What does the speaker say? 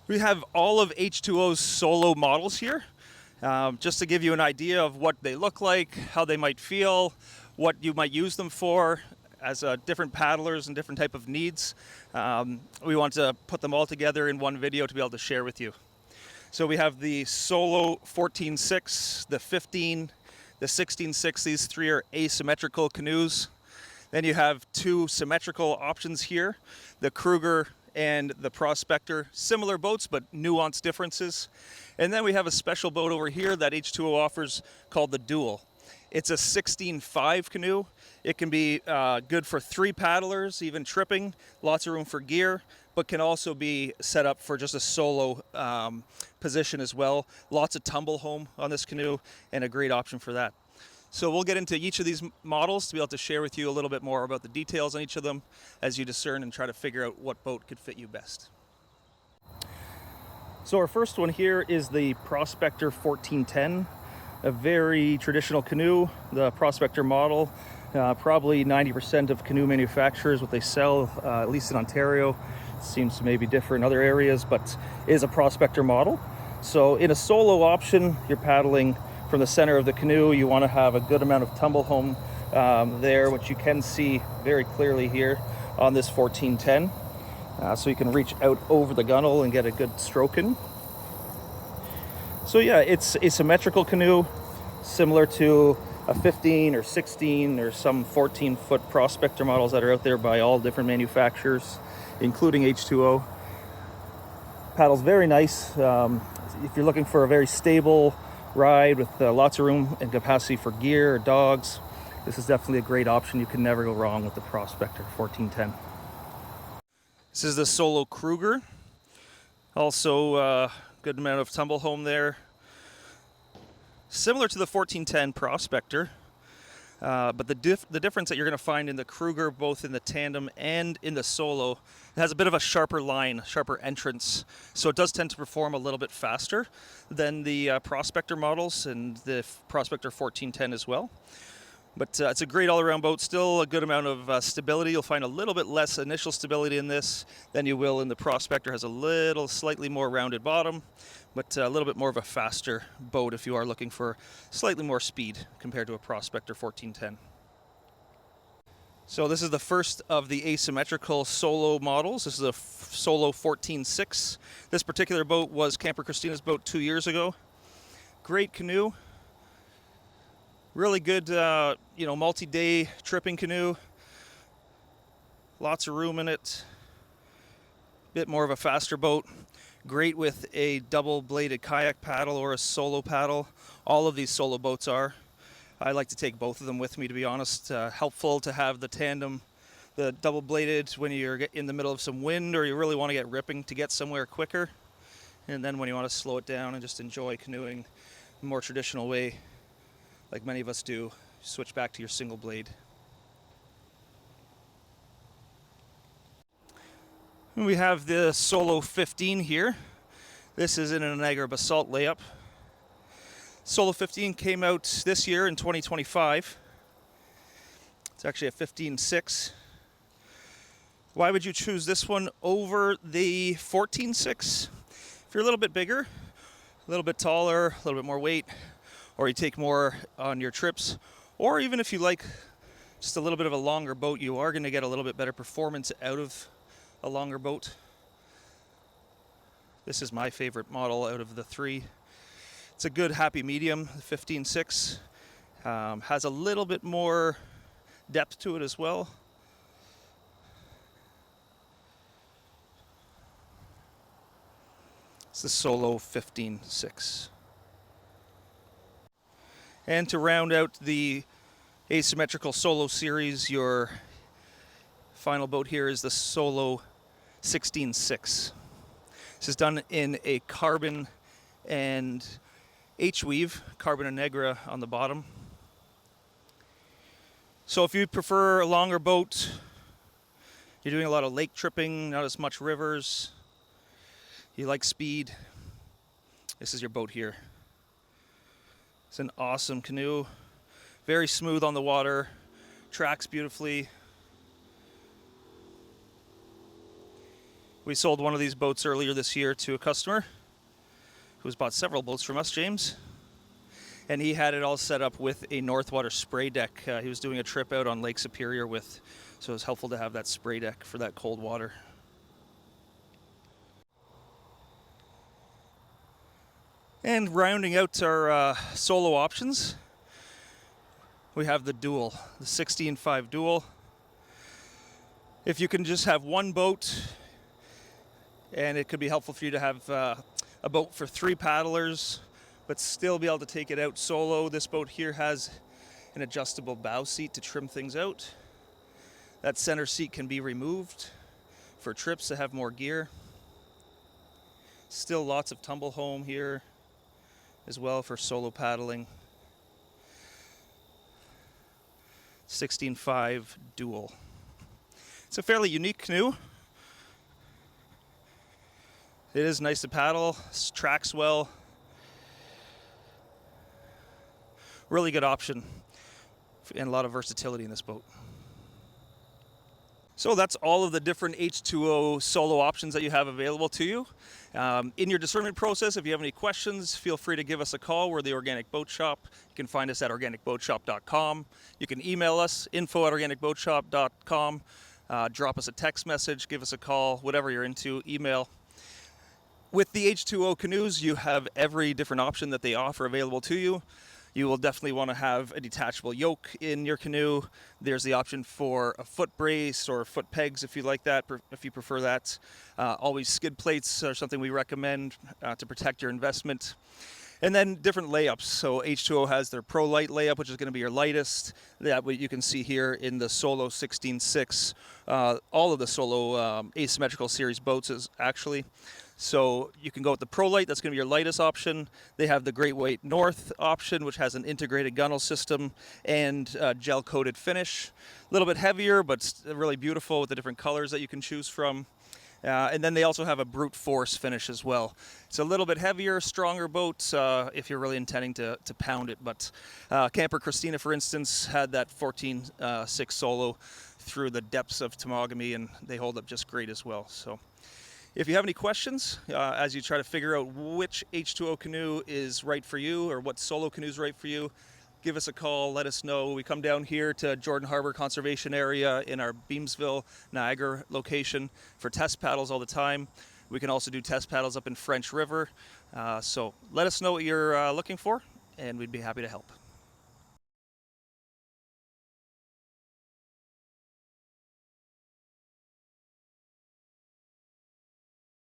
We have all of H2O'S solo models here, just to give you an idea of what they look like, how they might feel, what you might use them for as different paddlers and different type of needs. We want to put them all together in one video to be able to share with you. So we have the Solo 14.6, the 15, the 16.6. These three are asymmetrical canoes. Then you have two symmetrical options here, the Krueger and the Prospector. Similar boats, but nuanced differences. And then we have a special boat over here that H2O offers called the Duel. It's a 16.5 canoe. It can be good for 3 paddlers, even tripping, lots of room for gear, but can also be set up for just a solo position as well. Lots of tumble home on this canoe and a great option for that. So we'll get into each of these models to be able to share with you a little bit more about the details on each of them as you discern and try to figure out what boat could fit you best. So our first one here is the Prospector 1410, a very traditional canoe, the Prospector model. Probably 90% of canoe manufacturers, what they sell, at least in Ontario, seems to maybe differ in other areas, but is a Prospector model. So in a solo option, you're paddling from the center of the canoe. You want to have a good amount of tumble home there, which you can see very clearly here on this 1410. So you can reach out over the gunnel and get a good stroke in. So yeah, it's a symmetrical canoe, similar to a 15 or 16 or some 14-foot Prospector models that are out there by all different manufacturers, including H2O. Paddle's very nice. If you're looking for a very stable ride with lots of room and capacity for gear or dogs, this is definitely a great option. You can never go wrong with the Prospector 1410. This is the Solo Krueger. Also a good amount of tumble home there. Similar to the 1410 Prospector, but the difference that you're going to find in the Krueger, both in the tandem and in the solo, it has a bit of a sharper line, sharper entrance, so it does tend to perform a little bit faster than the Prospector models and the Prospector 1410 as well. But it's a great all-around boat, still a good amount of stability. You'll find a little bit less initial stability in this than you will in the Prospector. Has a slightly more rounded bottom, but a little bit more of a faster boat if you are looking for slightly more speed compared to a Prospector 1410. So this is the first of the asymmetrical solo models. This is a Solo 14.6. This particular boat was Camper Christina's boat 2 years ago. Great canoe. Really good, multi-day tripping canoe. Lots of room in it. Bit more of a faster boat. Great with a double-bladed kayak paddle or a solo paddle. All of these solo boats are. I like to take both of them with me, to be honest. Helpful to have the tandem, the double-bladed when you're in the middle of some wind or you really want to get ripping to get somewhere quicker. And then when you want to slow it down and just enjoy canoeing the more traditional way, like many of us do, switch back to your single blade. And we have the Solo 15 here. This is in a Niagara basalt layup. Solo 15 came out this year in 2025. It's actually a 15.6. Why would you choose this one over the 14.6? If you're a little bit bigger, a little bit taller, a little bit more weight, or you take more on your trips, or even if you like just a little bit of a longer boat, you are going to get a little bit better performance out of a longer boat. This is my favorite model out of the three. It's a good happy medium, the 15.6. Has a little bit more depth to it as well. It's the Solo 15.6. And to round out the asymmetrical solo series, your final boat here is the Solo 16.6. This is done in a carbon and H-weave, carbon and negra on the bottom. So if you prefer a longer boat, you're doing a lot of lake tripping, not as much rivers, you like speed, this is your boat here. It's an awesome canoe, very smooth on the water, tracks beautifully. We sold one of these boats earlier this year to a customer who's bought several boats from us, James. And he had it all set up with a Northwater spray deck. He was doing a trip out on Lake Superior with, so it was helpful to have that spray deck for that cold water. And rounding out our solo options, we have the Duel, the 16.5 Duel. If you can just have one boat, and it could be helpful for you to have a boat for 3 paddlers, but still be able to take it out solo. This boat here has an adjustable bow seat to trim things out. That center seat can be removed for trips to have more gear. Still lots of tumble home here as well for solo paddling. 16.5 Duel. It's a fairly unique canoe. It is nice to paddle, tracks well. Really good option and a lot of versatility in this boat. So that's all of the different H2O solo options that you have available to you. In your discernment process, if you have any questions, feel free to give us a call. We're the Organic Boat Shop. You can find us at organicboatshop.com. You can email us, info@organicboatshop.com. Drop us a text message, give us a call, whatever you're into, email. With the H2O canoes, you have every different option that they offer available to you. You will definitely want to have a detachable yoke in your canoe. There's the option for a foot brace or foot pegs if you like that, if you prefer that. Always skid plates are something we recommend to protect your investment. And then different layups. So H2O has their Pro Light layup, which is going to be your lightest. That what you can see here in the Solo 16.6. All of the Solo Asymmetrical series boats is actually. So you can go with the Pro Light, that's going to be your lightest option. They have the Great White North option, which has an integrated gunnel system and gel-coated finish. A little bit heavier, but really beautiful with the different colors that you can choose from. And then they also have a brute force finish as well. It's a little bit heavier, stronger boat if you're really intending to pound it. But Camper Christina, for instance, had that 14.6 Solo through the depths of Temagami, and they hold up just great as well. So if you have any questions as you try to figure out which H2O canoe is right for you or what solo canoe is right for you, give us a call, let us know. We come down here to Jordan Harbor Conservation Area in our Beamsville, Niagara location for test paddles all the time. We can also do test paddles up in French River. So let us know what you're looking for, and we'd be happy to help.